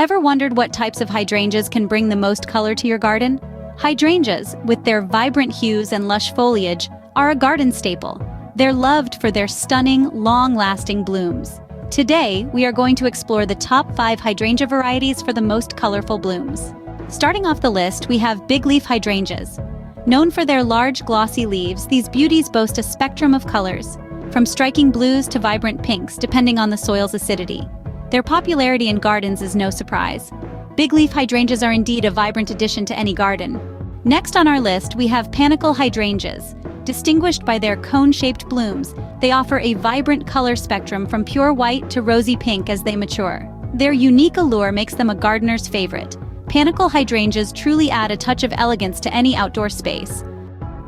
Ever wondered what types of hydrangeas can bring the most color to your garden? Hydrangeas, with their vibrant hues and lush foliage, are a garden staple. They're loved for their stunning, long-lasting blooms. Today, we are going to explore the top 5 hydrangea varieties for the most colorful blooms. Starting off the list, we have big leaf hydrangeas. Known for their large, glossy leaves, these beauties boast a spectrum of colors, from striking blues to vibrant pinks, depending on the soil's acidity. Their popularity in gardens is no surprise. Big leaf hydrangeas are indeed a vibrant addition to any garden. Next on our list, we have Panicle Hydrangeas. Distinguished by their cone-shaped blooms, they offer a vibrant color spectrum from pure white to rosy pink as they mature. Their unique allure makes them a gardener's favorite. Panicle hydrangeas truly add a touch of elegance to any outdoor space.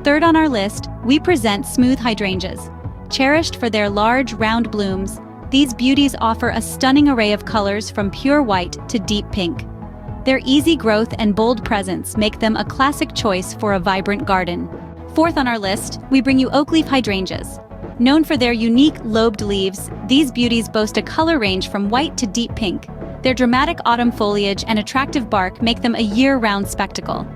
Third on our list, we present smooth hydrangeas. Cherished for their large, round blooms, these beauties offer a stunning array of colors from pure white to deep pink. Their easy growth and bold presence make them a classic choice for a vibrant garden. Fourth on our list, we bring you Oakleaf Hydrangeas. Known for their unique lobed leaves, these beauties boast a color range from white to deep pink. Their dramatic autumn foliage and attractive bark make them a year-round spectacle.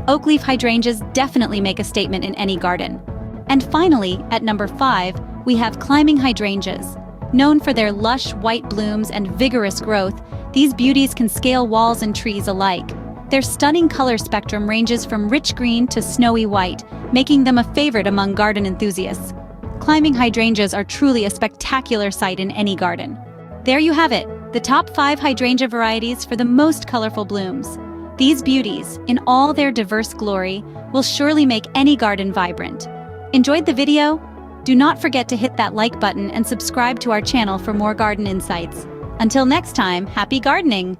Oakleaf hydrangeas definitely make a statement in any garden. And finally, at number 5, we have climbing hydrangeas. Known for their lush white blooms and vigorous growth, these beauties can scale walls and trees alike. Their stunning color spectrum ranges from rich green to snowy white, making them a favorite among garden enthusiasts. Climbing hydrangeas are truly a spectacular sight in any garden. There you have it, the top 5 hydrangea varieties for the most colorful blooms. These beauties, in all their diverse glory, will surely make any garden vibrant. Enjoyed the video? Do not forget to hit that like button and subscribe to our channel for more garden insights. Until next time, happy gardening!